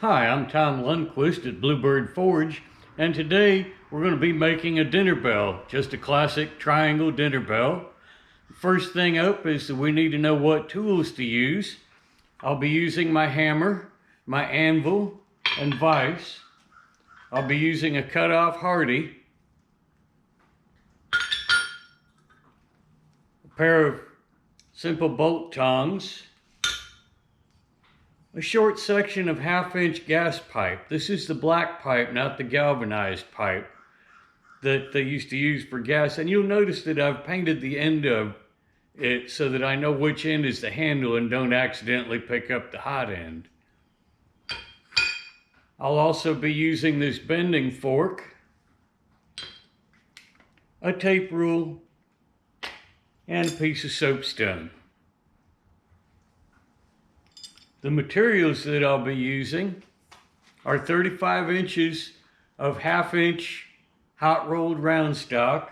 Hi, I'm Tom Lundquist at Bluebird Forge, and today we're going to be making a dinner bell, just a classic triangle dinner bell. First thing up is that we need to know what tools to use. I'll be using my hammer, my anvil, and vise. I'll be using a cut-off Hardy, a pair of simple bolt tongs, a short section of 1/2-inch gas pipe. This is the black pipe, not the galvanized pipe that they used to use for gas. And you'll notice that I've painted the end of it so that I know which end is the handle and don't accidentally pick up the hot end. I'll also be using this bending fork, a tape rule, and a piece of soapstone. The materials that I'll be using are 35 inches of 1/2-inch hot rolled round stock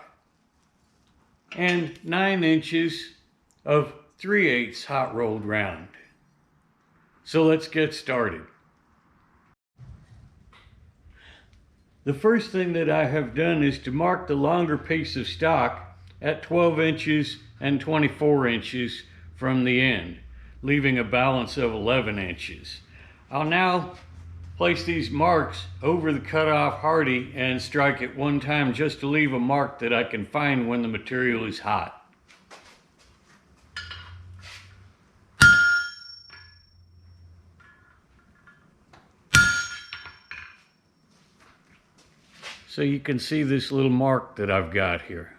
and 9 inches of 3/8 hot rolled round. So let's get started. The first thing that I have done is to mark the longer piece of stock at 12 inches and 24 inches from the end, leaving a balance of 11 inches. I'll now place these marks over the cut-off Hardy and strike it one time just to leave a mark that I can find when the material is hot. So you can see this little mark that I've got here.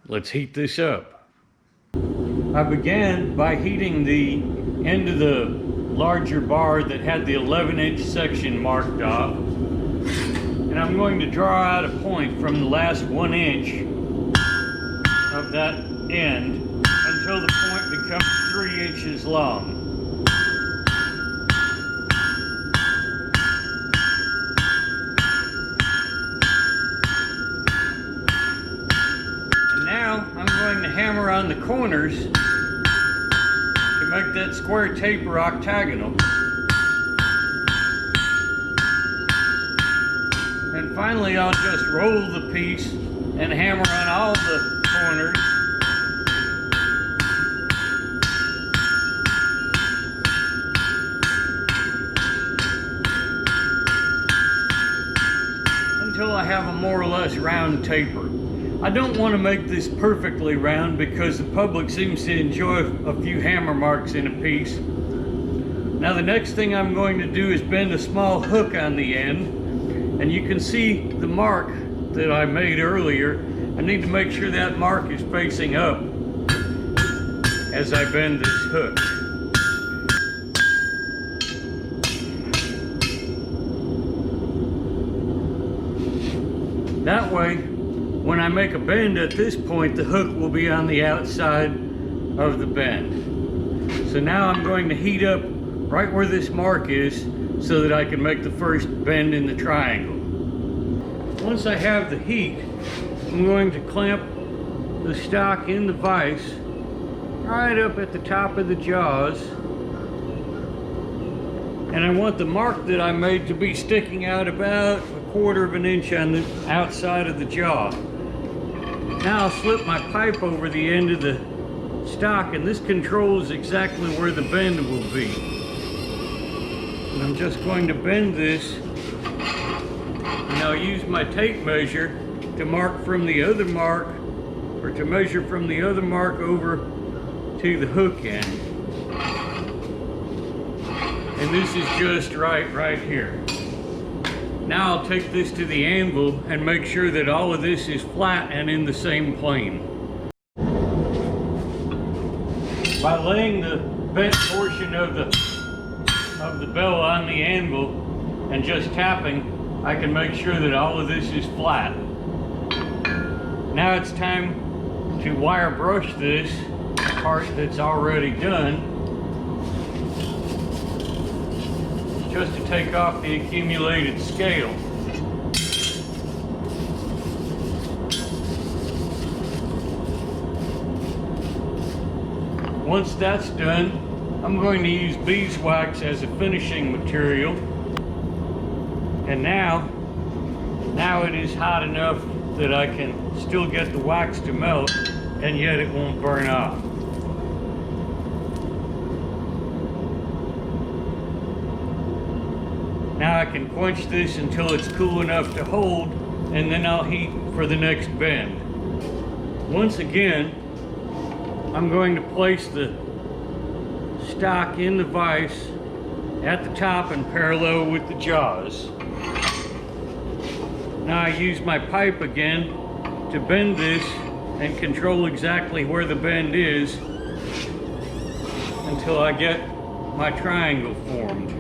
Let's heat this up. I began by heating the end of the larger bar that had the 11-inch section marked off. And I'm going to draw out a point from the last 1 inch of that end until the point becomes 3 inches long. And now I'm going to hammer on the corners to make that square taper octagonal. And finally I'll just roll the piece and hammer on all the corners. Until I have a more or less round taper. I don't want to make this perfectly round because the public seems to enjoy a few hammer marks in a piece. Now the next thing I'm going to do is bend a small hook on the end, and you can see the mark that I made earlier. I need to make sure that mark is facing up as I bend this hook. That way, when I make a bend at this point, the hook will be on the outside of the bend. So now I'm going to heat up right where this mark is so that I can make the first bend in the triangle. Once I have the heat, I'm going to clamp the stock in the vise right up at the top of the jaws. And I want the mark that I made to be sticking out about 1/4 of an inch on the outside of the jaw. Now I'll slip my pipe over the end of the stock, and this controls exactly where the bend will be. And I'm just going to bend this, and I'll use my tape measure to mark from the other mark, or to measure from the other mark over to the hook end. And this is just right here. Now I'll take this to the anvil and make sure that all of this is flat and in the same plane. By laying the bent portion of the bell on the anvil and just tapping, I can make sure that all of this is flat. Now it's time to wire brush this part that's already done, just to take off the accumulated scale. Once that's done, I'm going to use beeswax as a finishing material. And now it is hot enough that I can still get the wax to melt, and yet it won't burn off. Now I can quench this until it's cool enough to hold, and then I'll heat for the next bend. Once again, I'm going to place the stock in the vise at the top and parallel with the jaws. Now I use my pipe again to bend this and control exactly where the bend is until I get my triangle formed.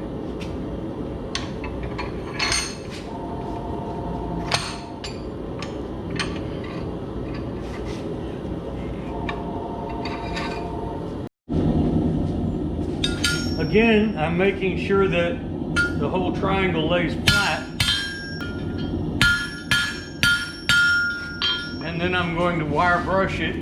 Again, I'm making sure that the whole triangle lays flat. And then I'm going to wire brush it.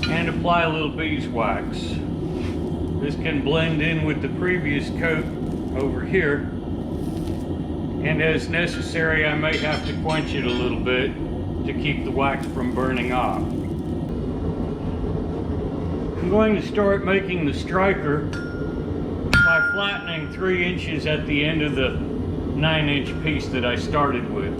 And apply a little beeswax. This can blend in with the previous coat over here. And as necessary, I may have to quench it a little bit to keep the wax from burning off. I'm going to start making the striker by flattening 3 inches at the end of the 9-inch piece that I started with.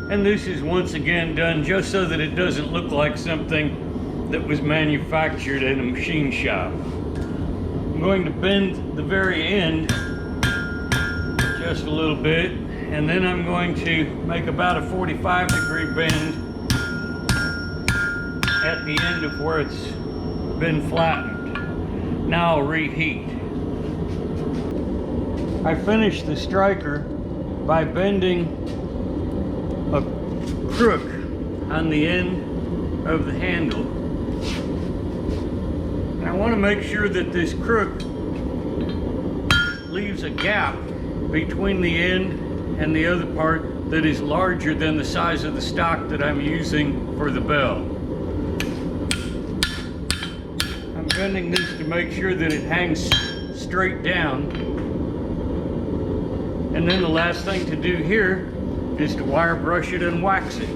And this is once again done just so that it doesn't look like something that was manufactured in a machine shop. I'm going to bend the very end just a little bit, and then I'm going to make about a 45-degree bend at the end of where it's been flattened. Now I'll reheat. I finished the striker by bending a crook on the end of the handle. And I want to make sure that this crook leaves a gap between the end and the other part that is larger than the size of the stock that I'm using for the bell. I'm bending this to make sure that it hangs straight down. And then the last thing to do here is to wire brush it and wax it.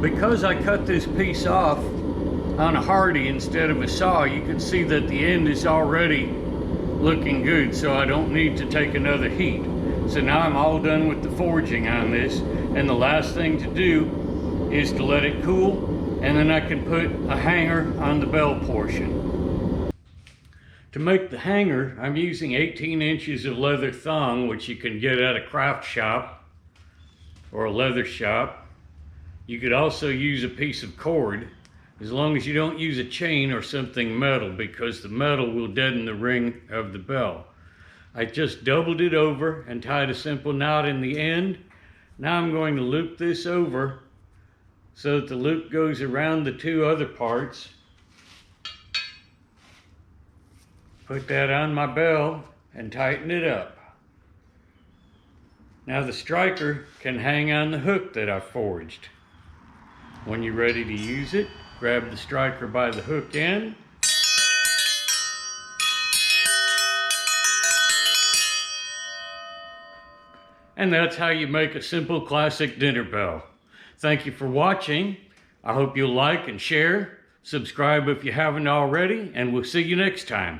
Because I cut this piece off on a Hardy instead of a saw, you can see that the end is already looking good, so I don't need to take another heat. So now I'm all done with the forging on this, and the last thing to do is to let it cool, and then I can put a hanger on the bell portion. To make the hanger, I'm using 18 inches of leather thong, which you can get at a craft shop or a leather shop. You could also use a piece of cord, as long as you don't use a chain or something metal, because the metal will deaden the ring of the bell. I just doubled it over and tied a simple knot in the end. Now I'm going to loop this over so that the loop goes around the 2 other parts. Put that on my bell and tighten it up. Now the striker can hang on the hook that I forged. When you're ready to use it, grab the striker by the hook end. And that's how you make a simple classic dinner bell. Thank you for watching. I hope you'll like and share, subscribe if you haven't already, and we'll see you next time.